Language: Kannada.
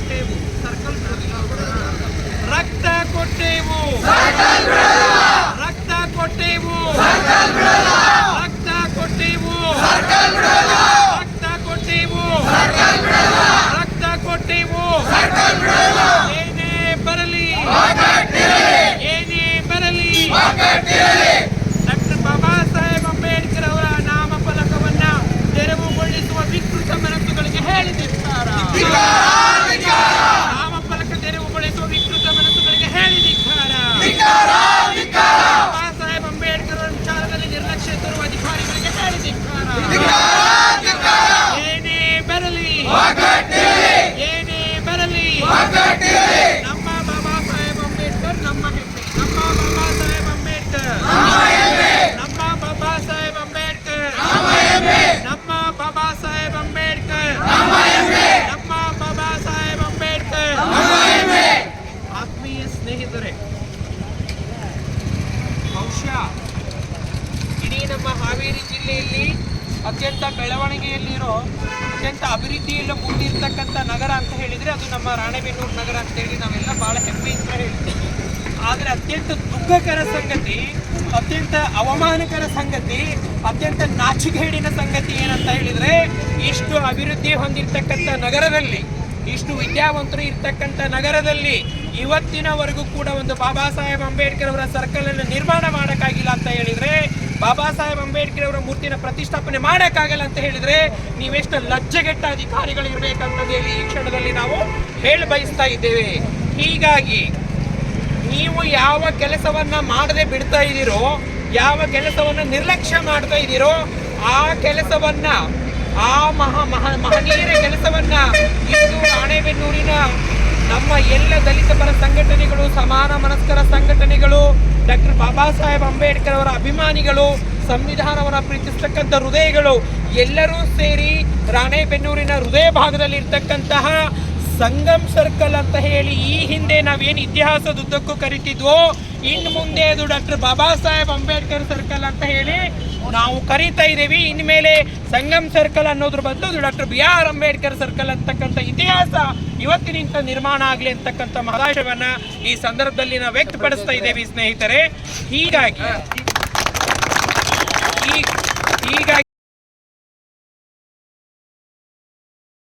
ಕೊಟ್ಟೆವು ಸರ್ಕಲ್ ರಕ್ತ ಕೊಟ್ಟೆವು ರಕ್ತ ಕೊಟ್ಟೆವು ರಕ್ತ ಕೊಟ್ಟೆವು ರಕ್ತ ಕೊಟ್ಟೆವು ರಕ್ತ ಕೊಟ್ಟೆವು ಏನೇ ಬರಲಿ ಏನೇ ಬರಲಿ ಡಾಕ್ಟರ್ ಬಾಬಾ ಸಾಹೇಬ್ ಅಂಬೇಡ್ಕರ್ ಅವರ ನಾಮಫಲಕವನ್ನ ತೆರವುಗೊಳಿಸುವ ವಿಕೃತ ಮನಸ್ಸುಗಳಿಗೆ ಹೇಳಿದಿದ್ದಾರೆ. ನಾಮಫಲಕ ತೆರವುಗೊಳಿಸುವ ವಿಕೃತ ಮನಸ್ಸುಗಳಿಗೆ ಹೇಳಿದಿದ್ದಾರೆ. ಬಾಬಾ ಸಾಹೇಬ್ ಅಂಬೇಡ್ಕರ್ ಅವರ ವಿಚಾರದಲ್ಲಿ ನಿರ್ಲಕ್ಷ್ಯ ತರುವ ಅಧಿಕಾರಿಗಳಿಗೆ ಹೇಳಿದಿದ್ದಾರೆ. ಏನೇ ಬರಲಿ ಏನೇ ಬರಲಿ ನಮ್ಮ ಬಾಬಾ ಸಾಹೇಬ್ ಅಂಬೇಡ್ಕರ್ ನಮ್ಮ ಹೆಮ್ಮೆ. ನಮ್ಮ ಬಾಬಾ ಸಾಹೇಬ್ ಅಂಬೇಡ್ಕರ್ ನಮ್ಮ ಬಾಬಾ ಸಾಹೇಬ್ ಅಂಬೇಡ್ಕರ್ ನಮ್ಮ ಬಾಬಾ ಸಾಹೇಬ್ ಅಂಬೇಡ್ಕರ್ ನಮ್ಮ ಬಾಬಾ ಸಾಹೇಬ್ ಅಂಬೇಡ್ಕರ್. ಆತ್ಮೀಯ ಸ್ನೇಹಿತರೆ, ಬಹುಶಃ ಇಡೀ ನಮ್ಮ ಹಾವೇರಿ ಜಿಲ್ಲೆಯಲ್ಲಿ ಅತ್ಯಂತ ಬೆಳವಣಿಗೆಯಲ್ಲಿರೋ ಅತ್ಯಂತ ಅಭಿವೃದ್ಧಿಯಲ್ಲಿ ಮುಂದಿರ್ತಕ್ಕಂಥ ನಗರ ಅಂತ ಹೇಳಿದರೆ ಅದು ನಮ್ಮ ರಾಣೆಬೆನ್ನೂರು ನಗರ ಅಂತ ಹೇಳಿ ನಾವೆಲ್ಲ ಬಹಳ ಹೆಮ್ಮೆಯಿಂದ ಹೇಳ್ತೀವಿ. ಆದರೆ ಅತ್ಯಂತ ದುಃಖಕರ ಸಂಗತಿ, ಅತ್ಯಂತ ಅವಮಾನಕರ ಸಂಗತಿ, ಅತ್ಯಂತ ನಾಚಿಕೆಗೇಡಿನ ಸಂಗತಿ ಏನಂತ ಹೇಳಿದರೆ, ಇಷ್ಟು ಅಭಿವೃದ್ಧಿ ಹೊಂದಿರತಕ್ಕಂಥ ನಗರದಲ್ಲಿ, ಇಷ್ಟು ವಿದ್ಯಾವಂತರು ಇರ್ತಕ್ಕಂಥ ನಗರದಲ್ಲಿ ಇವತ್ತಿನವರೆಗೂ ಕೂಡ ಒಂದು ಬಾಬಾ ಸಾಹೇಬ್ ಅಂಬೇಡ್ಕರ್ ಅವರ ಸರ್ಕಲ್ ಅನ್ನು ನಿರ್ಮಾಣ ಮಾಡೋಕ್ಕಾಗಿಲ್ಲ ಅಂತ ಹೇಳಿದರೆ, ಬಾಬಾ ಸಾಹೇಬ್ ಅಂಬೇಡ್ಕರ್ ಅವರ ಮೂರ್ತಿನ ಪ್ರತಿಷ್ಠಾಪನೆ ಮಾಡೋಕ್ಕಾಗಲ್ಲ ಅಂತ ಹೇಳಿದರೆ ನೀವೆಷ್ಟು ಲಜ್ಜೆಗೆಟ್ಟ ಅಧಿಕಾರಿಗಳು ಇರಬೇಕಂತ ಹೇಳಿ ಈ ಕ್ಷಣದಲ್ಲಿ ನಾವು ಹೇಳಿ ಬಯಸ್ತಾ ಇದ್ದೇವೆ. ಹೀಗಾಗಿ ನೀವು ಯಾವ ಕೆಲಸವನ್ನ ಮಾಡದೆ ಬಿಡ್ತಾ ಇದ್ದೀರೋ, ಯಾವ ಕೆಲಸವನ್ನ ನಿರ್ಲಕ್ಷ್ಯ ಮಾಡ್ತಾ ಇದ್ದೀರೋ, ಆ ಕೆಲಸವನ್ನ, ಆ ಮಹನೀಯರ ಕೆಲಸವನ್ನ ಇಂದು ರಾಣೆಬೆನ್ನೂರಿನ ನಮ್ಮ ಎಲ್ಲ ದಲಿತ ಪರ ಸಂಘಟನೆಗಳು, ಸಮಾನ ಮನಸ್ಕರ ಸಂಘಟನೆಗಳು, ಡಾಕ್ಟರ್ ಬಾಬಾ ಸಾಹೇಬ್ ಅಂಬೇಡ್ಕರ್ ಅವರ ಅಭಿಮಾನಿಗಳು, ಸಂವಿಧಾನವನ್ನು ಪ್ರೀತಿಸ್ತಕ್ಕಂಥ ಹೃದಯಗಳು ಎಲ್ಲರೂ ಸೇರಿ ರಾಣೆಬೆನ್ನೂರಿನ ಹೃದಯ ಭಾಗದಲ್ಲಿ ಇರ್ತಕ್ಕಂತಹ ಸಂಗಮ್ ಸರ್ಕಲ್ ಅಂತ ಹೇಳಿ ಈ ಹಿಂದೆ ನಾವೇನು ಇತಿಹಾಸದುದ್ದಕ್ಕೂ ಕರಿತಿದ್ವೋ, ಇನ್ನು ಮುಂದೆ ಅದು ಡಾಕ್ಟರ್ ಬಾಬಾ ಸಾಹೇಬ್ ಅಂಬೇಡ್ಕರ್ ಸರ್ಕಲ್ ಅಂತ ಹೇಳಿ ನಾವು ಕರೀತಾ ಇದ್ದೀವಿ. ಇನ್ಮೇಲೆ ಸಂಗಮ್ ಸರ್ಕಲ್ ಅನ್ನೋದ್ರ ಬದಲು ಅದು ಡಾಕ್ಟರ್ BR ಅಂಬೇಡ್ಕರ್ ಸರ್ಕಲ್ ಅಂತಕ್ಕಂಥ ಇತಿಹಾಸ ಇವತ್ತಿನಿಂದ ನಿರ್ಮಾಣ ಆಗಲಿ ಅಂತಕ್ಕಂಥ ಮಹದಾಶಯವನ್ನ ಈ ಸಂದರ್ಭದಲ್ಲಿ ನಾವು ವ್ಯಕ್ತಪಡಿಸ್ತಾ ಇದ್ದೇವೆ ಸ್ನೇಹಿತರೆ. ಹೀಗಾಗಿ